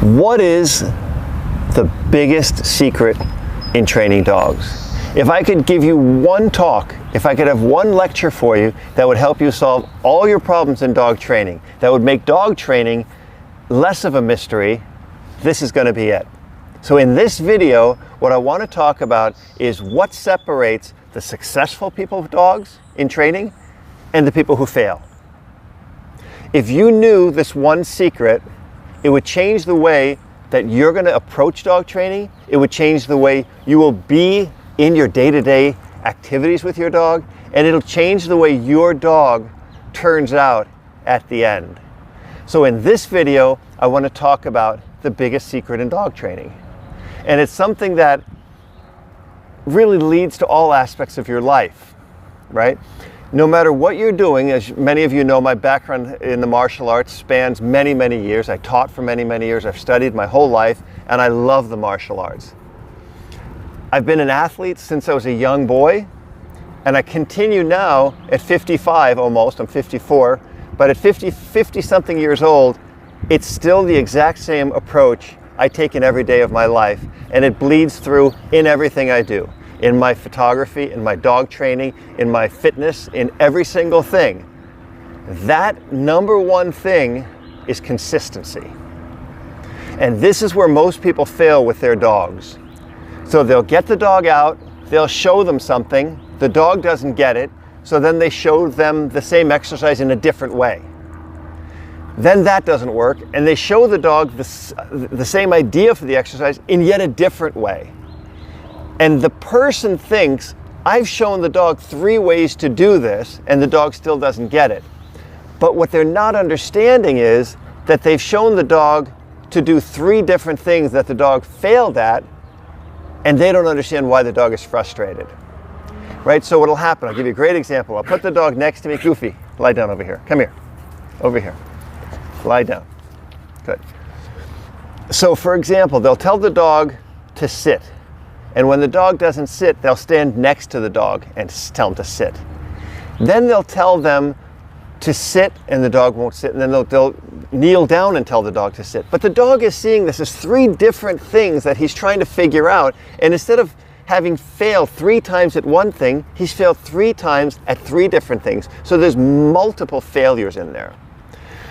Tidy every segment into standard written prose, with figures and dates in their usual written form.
What is the biggest secret in training dogs? If I could give you one talk, if I could have one lecture for you that would help you solve all your problems in dog training, that would make dog training less of a mystery, this is going to be it. So in this video, what I want to talk about is what separates the successful people with dogs in training and the people who fail. If you knew this one secret, it would change the way that you're going to approach dog training. It would change the way you will be in your day-to-day activities with your dog, and it'll change the way your dog turns out at the end. So in this video, I want to talk about the biggest secret in dog training. And it's something that really leads to all aspects of your life, right? No matter what you're doing, as many of you know, my background in the martial arts spans many, many years. I taught for many, many years. I've studied my whole life, and I love the martial arts. I've been an athlete since I was a young boy, and I continue now at 55 almost. I'm 54, but at 50 something years old, it's still the exact same approach I take in every day of my life, and it bleeds through in everything I do. In my photography, in my dog training, in my fitness, in every single thing. That number one thing is consistency. And this is where most people fail with their dogs. So they'll get the dog out, they'll show them something, the dog doesn't get it, so then they show them the same exercise in a different way. Then that doesn't work, and they show the dog the same idea for the exercise in yet a different way. And the person thinks, I've shown the dog 3 ways to do this, and the dog still doesn't get it. But what they're not understanding is that they've shown the dog to do 3 different things that the dog failed at, and they don't understand why the dog is frustrated. Right? So what'll happen, I'll give you a great example. I'll put the dog next to me. Goofy, lie down over here. Come here. Over here. Lie down. Good. So for example, they'll tell the dog to sit. And when the dog doesn't sit, they'll stand next to the dog and tell them to sit. Then they'll tell them to sit and the dog won't sit, and then they'll kneel down and tell the dog to sit. But the dog is seeing this as 3 different things that he's trying to figure out, and instead of having failed 3 times at one thing, he's failed 3 times at 3 different things. So there's multiple failures in there.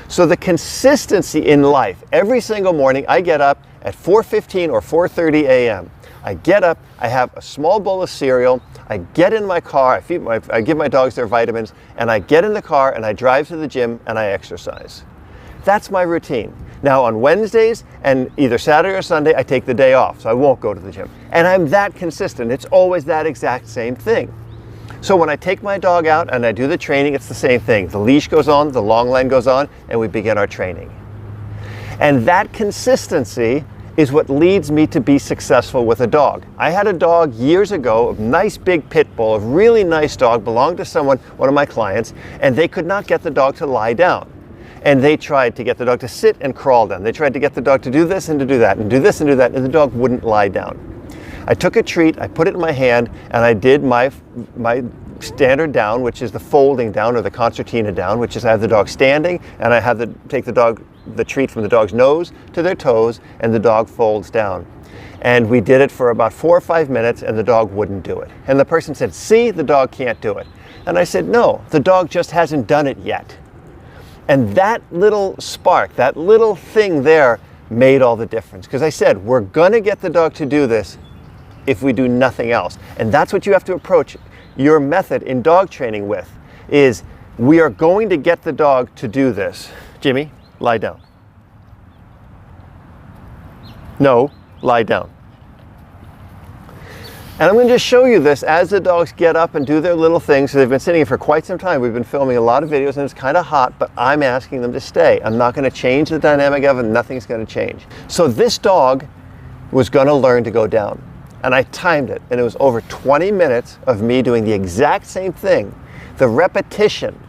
So the consistency in life, every single morning I get up at 4:15 or 4:30 a.m. I get up, I have a small bowl of cereal, I get in my car, I give my dogs their vitamins, and I get in the car and I drive to the gym and I exercise. That's my routine. Now on Wednesdays and either Saturday or Sunday, I take the day off, so I won't go to the gym. And I'm that consistent. It's always that exact same thing. So when I take my dog out and I do the training, it's the same thing. The leash goes on, the long line goes on, and we begin our training. And that consistency is what leads me to be successful with a dog. I had a dog years ago, a nice big pit bull, a really nice dog, belonged to someone, one of my clients, and they could not get the dog to lie down. And they tried to get the dog to sit and crawl down. They tried to get the dog to do this and to do that, and do this and do that, and the dog wouldn't lie down. I took a treat, I put it in my hand, and I did my standard down, which is the folding down or the concertina down, which is I have the dog standing, and I have take the treat from the dog's nose to their toes, and the dog folds down. And we did it for about 4 or 5 minutes, and the dog wouldn't do it. And the person said, see, the dog can't do it. And I said, no, the dog just hasn't done it yet. And that little spark, that little thing there made all the difference. Because I said, we're gonna get the dog to do this if we do nothing else. And that's what you have to approach your method in dog training with, is we are going to get the dog to do this. Jimmy, lie down. No, lie down. And I'm going to just show you this as the dogs get up and do their little things. So they've been sitting here for quite some time. We've been filming a lot of videos and it's kind of hot, but I'm asking them to stay. I'm not going to change the dynamic of it. Nothing's going to change. So this dog was going to learn to go down. And I timed it, and it was over 20 minutes of me doing the exact same thing, the repetition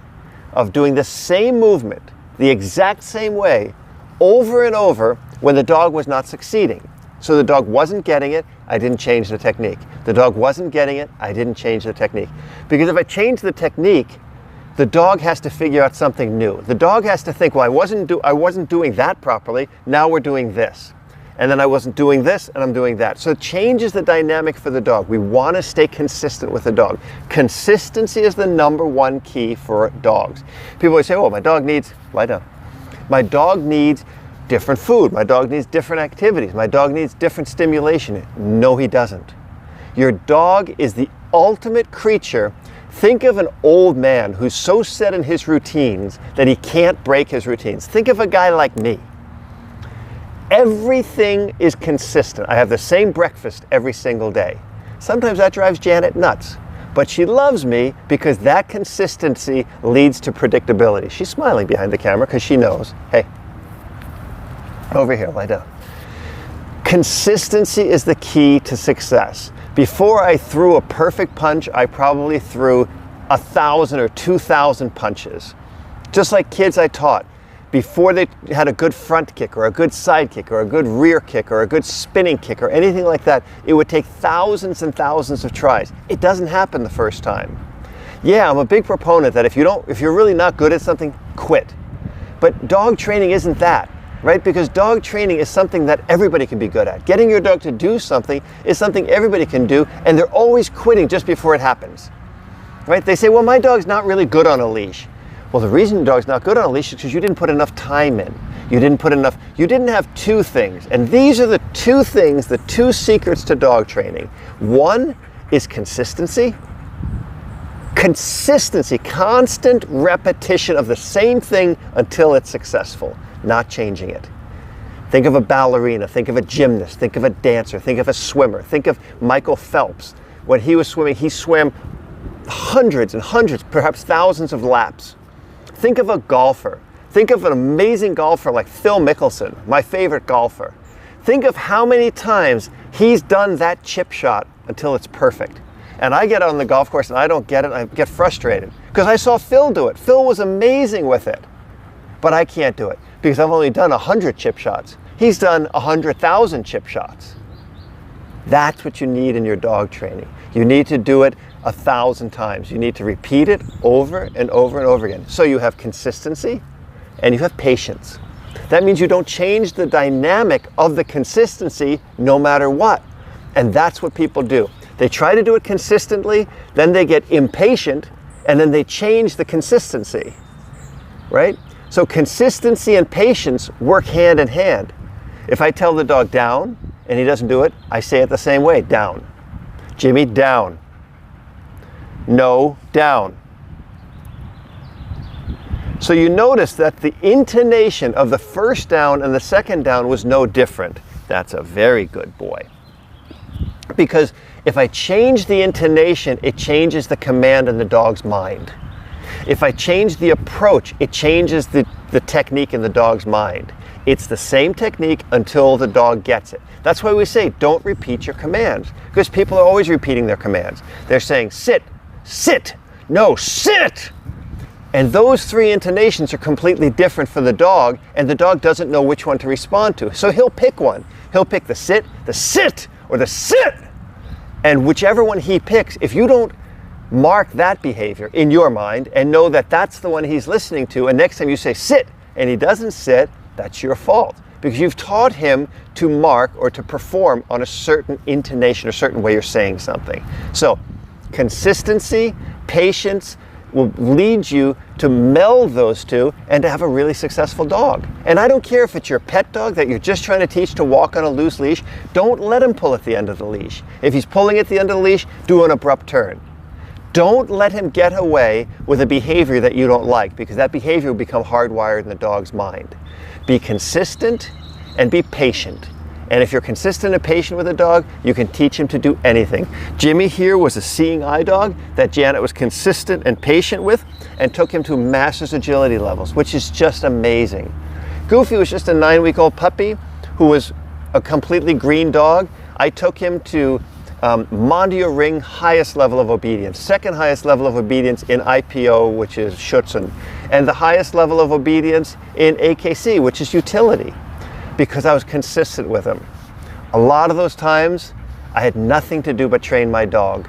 of doing the same movement, the exact same way, over and over when the dog was not succeeding. So the dog wasn't getting it, I didn't change the technique. The dog wasn't getting it, I didn't change the technique. Because if I changed the technique, the dog has to figure out something new. The dog has to think, well, I wasn't doing that properly, now we're doing this. And then I wasn't doing this, and I'm doing that. So it changes the dynamic for the dog. We want to stay consistent with the dog. Consistency is the #1 key for dogs. People always say, oh, my dog needs, lie down. My dog needs different food. My dog needs different activities. My dog needs different stimulation. No, he doesn't. Your dog is the ultimate creature. Think of an old man who's so set in his routines that he can't break his routines. Think of a guy like me. Everything is consistent. I have the same breakfast every single day. Sometimes that drives Janet nuts, but she loves me because that consistency leads to predictability. She's smiling behind the camera because she knows, hey, over here, lie down. Consistency is the key to success. Before I threw a perfect punch, I probably threw 1,000 or 2,000 punches. Just like kids I taught. Before they had a good front kick or a good side kick or a good rear kick or a good spinning kick or anything like that, it would take thousands and thousands of tries. It doesn't happen the first time. Yeah, I'm a big proponent that if you're really not good at something, quit. But dog training isn't that, right? Because dog training is something that everybody can be good at. Getting your dog to do something is something everybody can do, and they're always quitting just before it happens, right? They say, well, my dog's not really good on a leash. Well, the reason your dog's not good on a leash is because you didn't put enough time in. You didn't have two things. And these are the two things, the two secrets to dog training. One is consistency. Consistency, constant repetition of the same thing until it's successful, not changing it. Think of a ballerina, think of a gymnast, think of a dancer, think of a swimmer. Think of Michael Phelps. When he was swimming, he swam hundreds and hundreds, perhaps thousands of laps. Think of a golfer. Think of an amazing golfer like Phil Mickelson, my favorite golfer. Think of how many times he's done that chip shot until it's perfect. And I get out on the golf course and I don't get it, I get frustrated because I saw Phil do it. Phil was amazing with it, but I can't do it because I've only done 100 chip shots. He's done 100,000 chip shots. That's what you need in your dog training. You need to do it 1,000 times. You need to repeat it over and over and over again. So you have consistency and you have patience. That means you don't change the dynamic of the consistency no matter what. And that's what people do. They try to do it consistently, then they get impatient, and then they change the consistency, right? So consistency and patience work hand in hand. If I tell the dog down and he doesn't do it, I say it the same way, down. Jimmy, down. No, down. So you notice that the intonation of the first down and the second down was no different. That's a very good boy. Because if I change the intonation, it changes the command in the dog's mind. If I change the approach, it changes the technique in the dog's mind. It's the same technique until the dog gets it. That's why we say don't repeat your commands, because people are always repeating their commands. They're saying sit, sit, no, sit. And those three intonations are completely different for the dog, and the dog doesn't know which one to respond to. So he'll pick one. He'll pick the sit, or the sit. And whichever one he picks, if you don't mark that behavior in your mind and know that that's the one he's listening to, and next time you say sit and he doesn't sit, that's your fault, because you've taught him to mark or to perform on a certain intonation or certain way you're saying something. So consistency, patience will lead you to meld those two and to have a really successful dog. And I don't care if it's your pet dog that you're just trying to teach to walk on a loose leash, don't let him pull at the end of the leash. If he's pulling at the end of the leash, do an abrupt turn. Don't let him get away with a behavior that you don't like, because that behavior will become hardwired in the dog's mind. Be consistent and be patient. And if you're consistent and patient with a dog, you can teach him to do anything. Jimmy here was a seeing eye dog that Janet was consistent and patient with and took him to master's agility levels, which is just amazing. Goofy was just a 9-week-old puppy who was a completely green dog. I took him to Mondio Ring highest level of obedience, second highest level of obedience in IPO, which is Schutzen, and the highest level of obedience in AKC, which is utility, because I was consistent with him. A lot of those times, I had nothing to do but train my dog.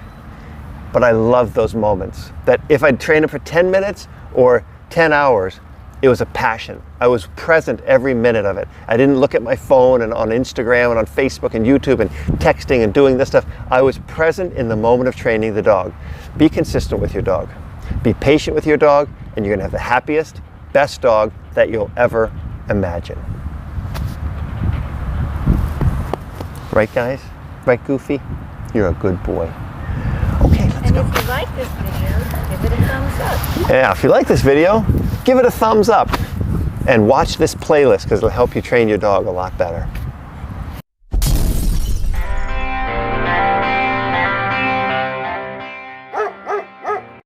But I love those moments. That if I'd train him for 10 minutes or 10 hours, it was a passion. I was present every minute of it. I didn't look at my phone and on Instagram and on Facebook and YouTube and texting and doing this stuff. I was present in the moment of training the dog. Be consistent with your dog. Be patient with your dog, and you're gonna have the happiest, best dog that you'll ever imagine. Right, guys? Right, Goofy? You're a good boy. Okay, let's go. And if you like this video, give it a thumbs up. Yeah, if you like this video, give it a thumbs up and watch this playlist because it'll help you train your dog a lot better.